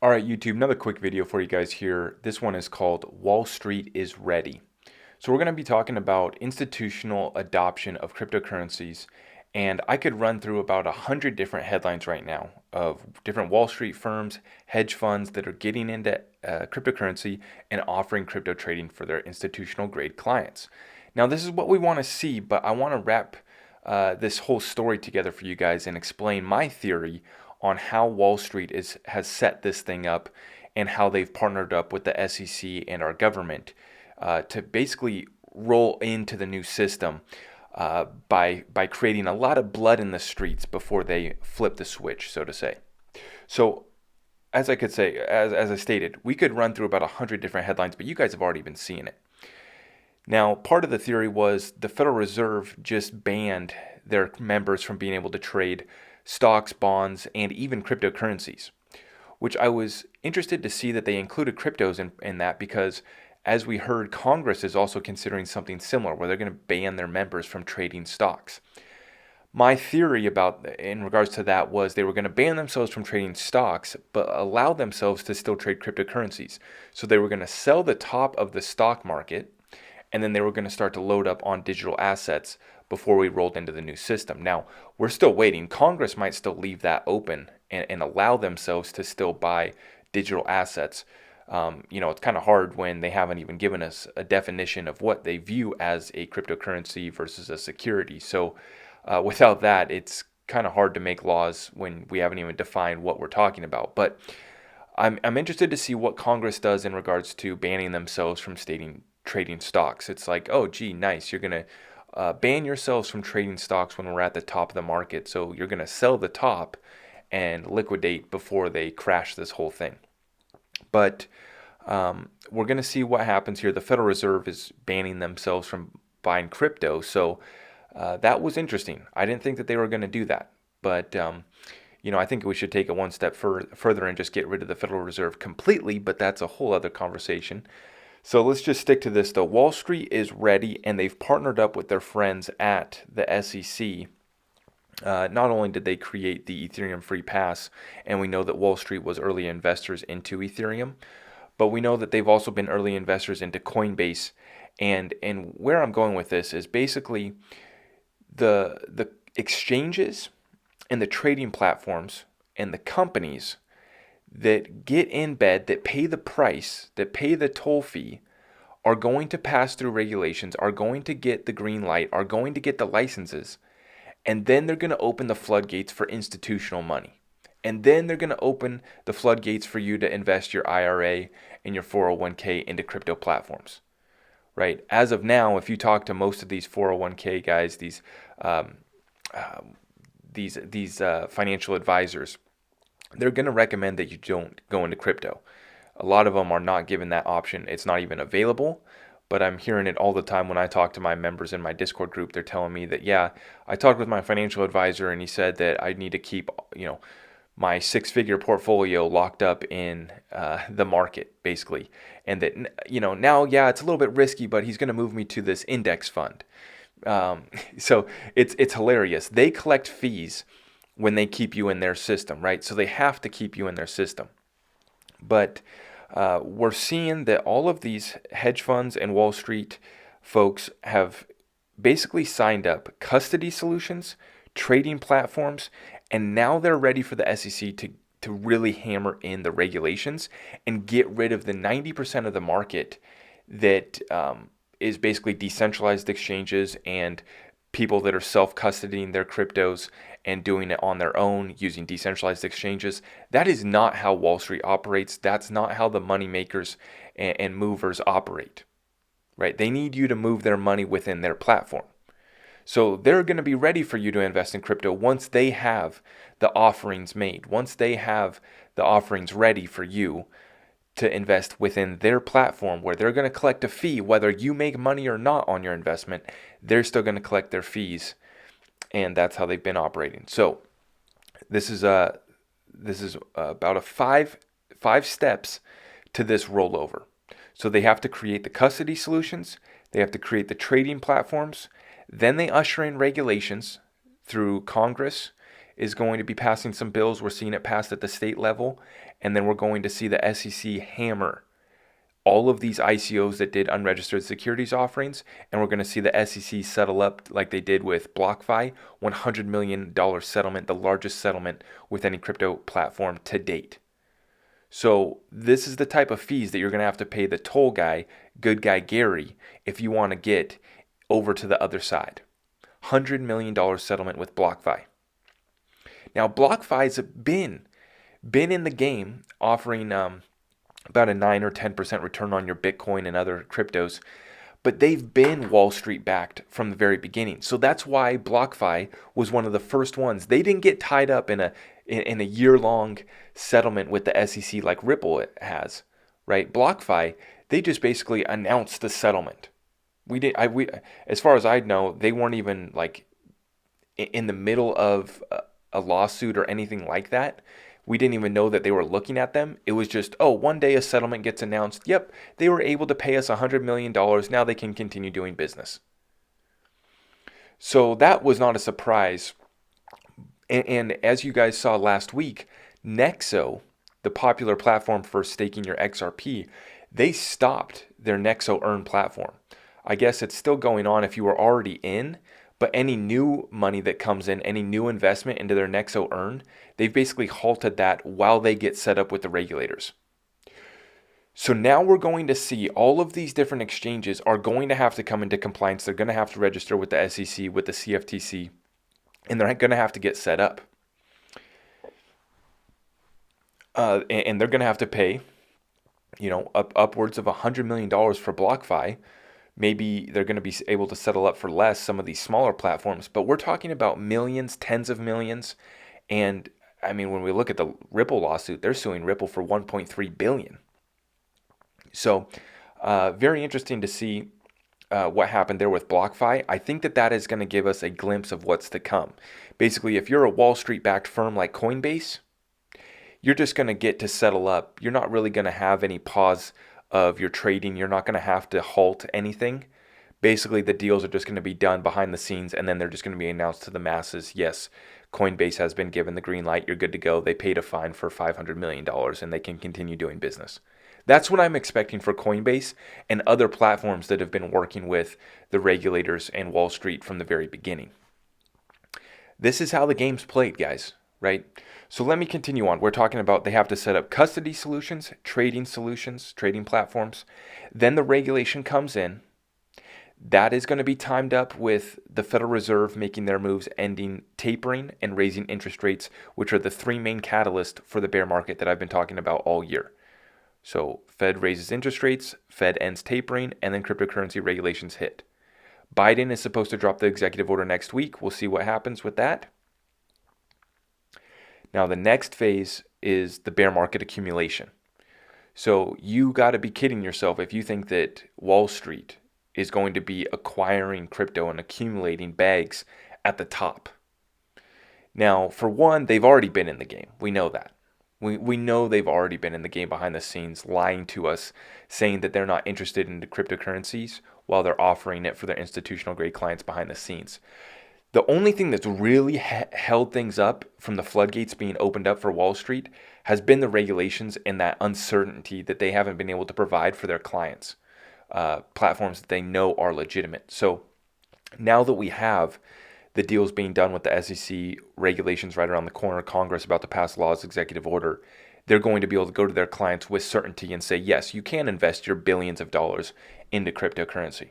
All right, YouTube, another quick video for you guys here. This one is called Wall Street is Ready. So we're going to be talking about institutional adoption of cryptocurrencies, and I could run through about 100 different headlines right now of different Wall Street firms, hedge funds that are getting into cryptocurrency and offering crypto trading for their institutional grade clients. Now, this is what we want to see, but I want to wrap this whole story together for you guys and explain my theory on how Wall Street has set this thing up and how they've partnered up with the SEC and our government to basically roll into the new system by creating a lot of blood in the streets before they flip the switch, so to say. So, as I could say, as I stated, we could run through about 100 different headlines, but you guys have already been seeing it. Now, part of the theory was the Federal Reserve just banned their members from being able to trade stocks, bonds, and even cryptocurrencies, which I was interested to see that they included cryptos in that because, as we heard, Congress is also considering something similar where they're going to ban their members from trading stocks. My theory in regards to that was they were going to ban themselves from trading stocks, but allow themselves to still trade cryptocurrencies. So they were going to sell the top of the stock market, and then they were going to start to load up on digital assets before we rolled into the new system. Now, we're still waiting. Congress might still leave that open and allow themselves to still buy digital assets. It's kind of hard when they haven't even given us a definition of what they view as a cryptocurrency versus a security. So without that, it's kind of hard to make laws when we haven't even defined what we're talking about. But I'm interested to see what Congress does in regards to banning themselves from trading stocks. It's like, oh, gee, nice. You're going to ban yourselves from trading stocks when we're at the top of the market. So you're going to sell the top and liquidate before they crash this whole thing. But we're going to see what happens here. The Federal Reserve is banning themselves from buying crypto. So that was interesting. I didn't think that they were going to do that. But, I think we should take it one step further and just get rid of the Federal Reserve completely. But that's a whole other conversation. So let's just stick to this though. Wall Street is ready, and they've partnered up with their friends at the SEC. Not only did they create the Ethereum free pass, and we know that Wall Street was early investors into Ethereum, but we know that they've also been early investors into Coinbase. And where I'm going with this is basically the exchanges and the trading platforms and the companies that get in bed, that pay the price, that pay the toll fee, are going to pass through regulations, are going to get the green light, are going to get the licenses, and then they're going to open the floodgates for institutional money. And then they're going to open the floodgates for you to invest your IRA and your 401k into crypto platforms, right? As of now, if you talk to most of these 401k guys, these financial advisors, they're going to recommend that you don't go into crypto. A lot of them are not given that option. It's not even available, but I'm hearing it all the time when I talk to my members in my Discord group. They're telling me that, yeah, I talked with my financial advisor and he said that I need to keep, my six-figure portfolio locked up in the market, basically. And that, now, yeah, it's a little bit risky, but he's going to move me to this index fund. So it's hilarious. They collect fees when they keep you in their system, right? So they have to keep you in their system. But we're seeing that all of these hedge funds and Wall Street folks have basically signed up custody solutions, trading platforms, and now they're ready for the SEC to really hammer in the regulations and get rid of the 90% of the market that is basically decentralized exchanges and people that are self-custodying their cryptos and doing it on their own using decentralized exchanges. That is not how Wall Street operates. That's not how the money makers and movers operate, right? They need you to move their money within their platform. So they're going to be ready for you to invest in crypto once they have the offerings made, once they have the offerings ready for you to invest within their platform, where they're going to collect a fee whether you make money or not on your investment. They're still going to collect their fees, and that's how they've been operating. So this is about a five steps to this rollover. So they have to create the custody solutions, they have to create the trading platforms, then they usher in regulations through Congress is going to be passing some bills. We're seeing it passed at the state level, and then we're going to see the SEC hammer all of these ICOs that did unregistered securities offerings, and we're going to see the SEC settle up like they did with BlockFi, $100 million settlement, the largest settlement with any crypto platform to date. So this is the type of fees that you're going to have to pay the toll guy, good guy Gary, if you want to get over to the other side. $100 million settlement with BlockFi. Now, BlockFi's been in the game offering about a 9 or 10% return on your Bitcoin and other cryptos, but they've been Wall Street backed from the very beginning. So that's why BlockFi was one of the first ones. They didn't get tied up in a year-long settlement with the SEC like Ripple has, right? BlockFi, they just basically announced the settlement. As far as I know, they weren't even like in the middle of a lawsuit or anything like that. We didn't even know that they were looking at them. It was just, one day a settlement gets announced. Yep, they were able to pay us $100 million. Now they can continue doing business. So that was not a surprise. And as you guys saw last week, Nexo, the popular platform for staking your XRP, they stopped their Nexo Earn platform. I guess it's still going on if you were already in, but any new money that comes in, any new investment into their Nexo Earn, they've basically halted that while they get set up with the regulators. So now we're going to see all of these different exchanges are going to have to come into compliance. They're going to have to register with the SEC, with the CFTC, and they're going to have to get set up. And they're going to have to pay, upwards of $100 million for BlockFi. Maybe they're going to be able to settle up for less, some of these smaller platforms, but we're talking about millions, tens of millions. And I mean, when we look at the Ripple lawsuit, they're suing Ripple for $1.3 billion. So very interesting to see what happened there with BlockFi. I think that is going to give us a glimpse of what's to come. Basically, if you're a Wall Street backed firm like Coinbase, you're just going to get to settle up. You're not really going to have any pause of your trading. You're not going to have to halt anything. Basically, the deals are just going to be done behind the scenes, and then they're just going to be announced to the masses. Yes, Coinbase has been given the green light. You're good to go. They paid a fine for $500 million, and they can continue doing business. That's what I'm expecting for Coinbase and other platforms that have been working with the regulators and Wall Street from the very beginning. This is how the game's played, guys, right? So let me continue on. We're talking about they have to set up custody solutions, trading platforms. Then the regulation comes in. That is going to be timed up with the Federal Reserve making their moves, ending tapering and raising interest rates, which are the three main catalysts for the bear market that I've been talking about all year. So Fed raises interest rates, Fed ends tapering, and then cryptocurrency regulations hit. Biden is supposed to drop the executive order next week. We'll see what happens with that. Now, the next phase is the bear market accumulation. So you got to be kidding yourself if you think that Wall Street is going to be acquiring crypto and accumulating bags at the top. Now, for one, they've already been in the game. We know that. We know they've already been in the game behind the scenes, lying to us, saying that they're not interested in the cryptocurrencies while they're offering it for their institutional grade clients behind the scenes. The only thing that's really held things up from the floodgates being opened up for Wall Street has been the regulations and that uncertainty that they haven't been able to provide for their clients, platforms that they know are legitimate. So now that we have the deals being done with the SEC, regulations right around the corner, Congress about to pass laws, executive order, they're going to be able to go to their clients with certainty and say, yes, you can invest your billions of dollars into cryptocurrency.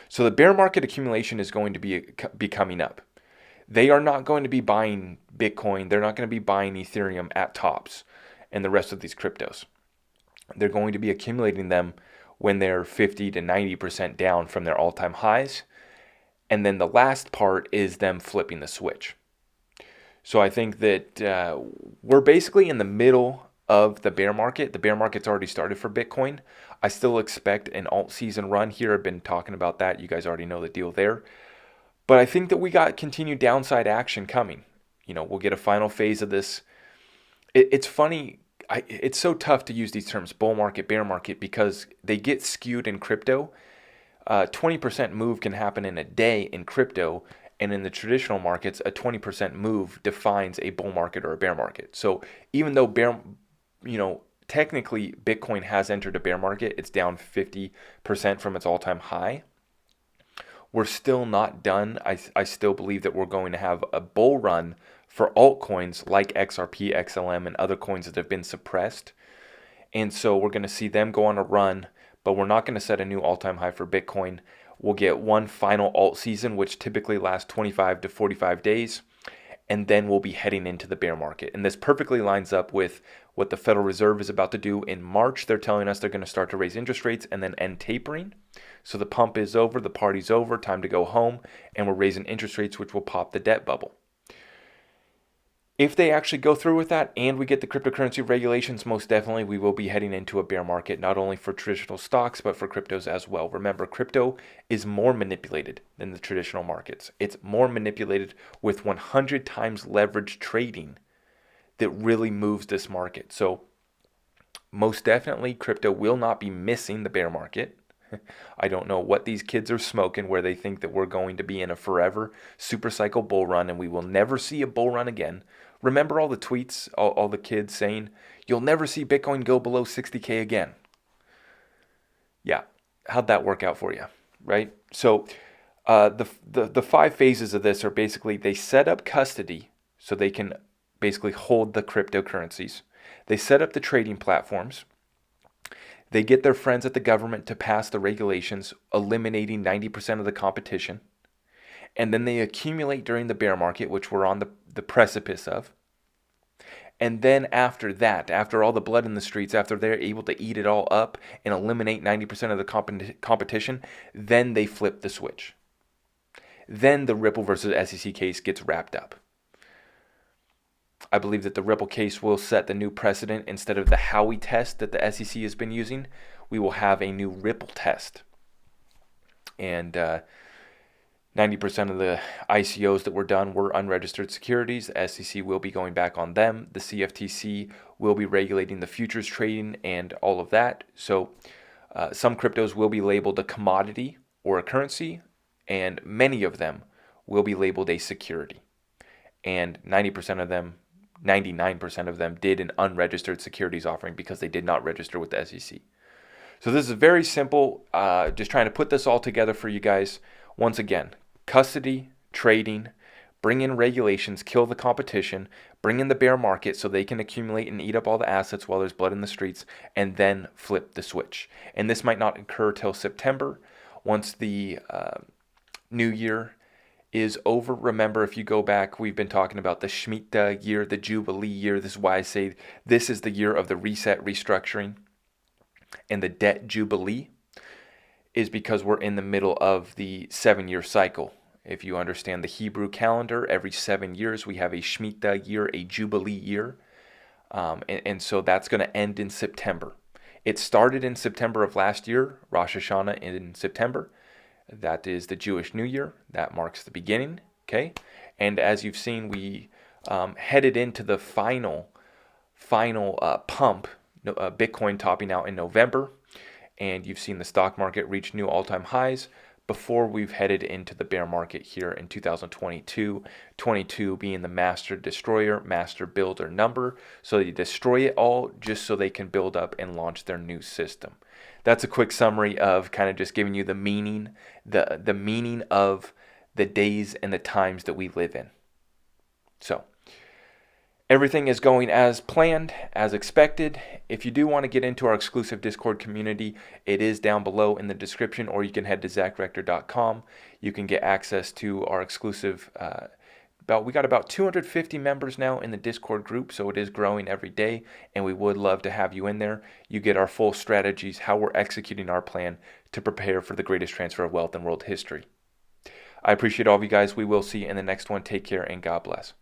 So the bear market accumulation is going to be coming up. They are not going to be buying Bitcoin. They're not going to be buying Ethereum at tops and the rest of these cryptos. They're going to be accumulating them when they're 50 to 90% down from their all-time highs. And then the last part is them flipping the switch. So I think that we're basically in the middle of the bear market. The bear market's already started for Bitcoin. I still expect an alt season run here. I've been talking about that. You guys already know the deal there. But I think that we got continued downside action coming. We'll get a final phase of this. It's funny. It's so tough to use these terms, bull market, bear market, because they get skewed in crypto. 20% move can happen in a day in crypto, And in the traditional markets, a 20% move defines a bull market or a bear market. So even though technically Bitcoin has entered a bear market, it's down 50% from its all-time high. We're still not done. I still believe that we're going to have a bull run for altcoins like XRP, XLM, and other coins that have been suppressed. And so we're going to see them go on a run, but we're not going to set a new all-time high for Bitcoin. We'll get one final alt season, which typically lasts 25 to 45 days, and then we'll be heading into the bear market. And this perfectly lines up with what the Federal Reserve is about to do in March. They're telling us they're going to start to raise interest rates and then end tapering. So the pump is over, the party's over, time to go home, and we're raising interest rates, which will pop the debt bubble. If they actually go through with that and we get the cryptocurrency regulations, most definitely we will be heading into a bear market, not only for traditional stocks, but for cryptos as well. Remember, crypto is more manipulated than the traditional markets. It's more manipulated with 100 times leverage trading that really moves this market. So most definitely crypto will not be missing the bear market. I don't know what these kids are smoking where they think that we're going to be in a forever super cycle bull run and we will never see a bull run again. Remember all the tweets, all the kids saying, you'll never see Bitcoin go below 60K again. Yeah, how'd that work out for you, right? So the 5 phases of this are basically they set up custody so they can basically hold the cryptocurrencies. They set up the trading platforms. They get their friends at the government to pass the regulations, eliminating 90% of the competition. And then they accumulate during the bear market, which we're on the precipice of. And then after that, after all the blood in the streets, after they're able to eat it all up and eliminate 90% of the competition, then they flip the switch. Then the Ripple versus SEC case gets wrapped up. I believe that the Ripple case will set the new precedent. Instead of the Howey test that the SEC has been using, we will have a new Ripple test. And 90% of the ICOs that were done were unregistered securities. The SEC will be going back on them. The CFTC will be regulating the futures trading and all of that. So some cryptos will be labeled a commodity or a currency, and many of them will be labeled a security. And 99% of them did an unregistered securities offering because they did not register with the SEC. So this is very simple, just trying to put this all together for you guys. Once again, custody, trading, bring in regulations, kill the competition, bring in the bear market so they can accumulate and eat up all the assets while there's blood in the streets, and then flip the switch. And this might not occur till September. Once the new year is over. Remember, if you go back, we've been talking about the Shemitah year, the Jubilee year. This is why I say this is the year of the reset, restructuring, and the debt Jubilee is because we're in the middle of the 7-year cycle. If you understand the Hebrew calendar, every 7 years we have a Shemitah year, a Jubilee year. And so that's going to end in September. It started in September of last year, Rosh Hashanah in September. That is the Jewish New Year. That marks the beginning, okay? And as you've seen, we headed into the final pump, Bitcoin topping out in November. And you've seen the stock market reach new all-time highs before we've headed into the bear market here in 2022. 22 being the master destroyer, master builder number. So they destroy it all just so they can build up and launch their new system. That's a quick summary of kind of just giving you the meaning, the meaning of the days and the times that we live in. So everything is going as planned, as expected. If you do want to get into our exclusive Discord community, it is down below in the description, or you can head to zachrector.com. You can get access to our exclusive we got about 250 members now in the Discord group, so it is growing every day, and we would love to have you in there. You get our full strategies, how we're executing our plan to prepare for the greatest transfer of wealth in world history. I appreciate all of you guys. We will see you in the next one. Take care, and God bless.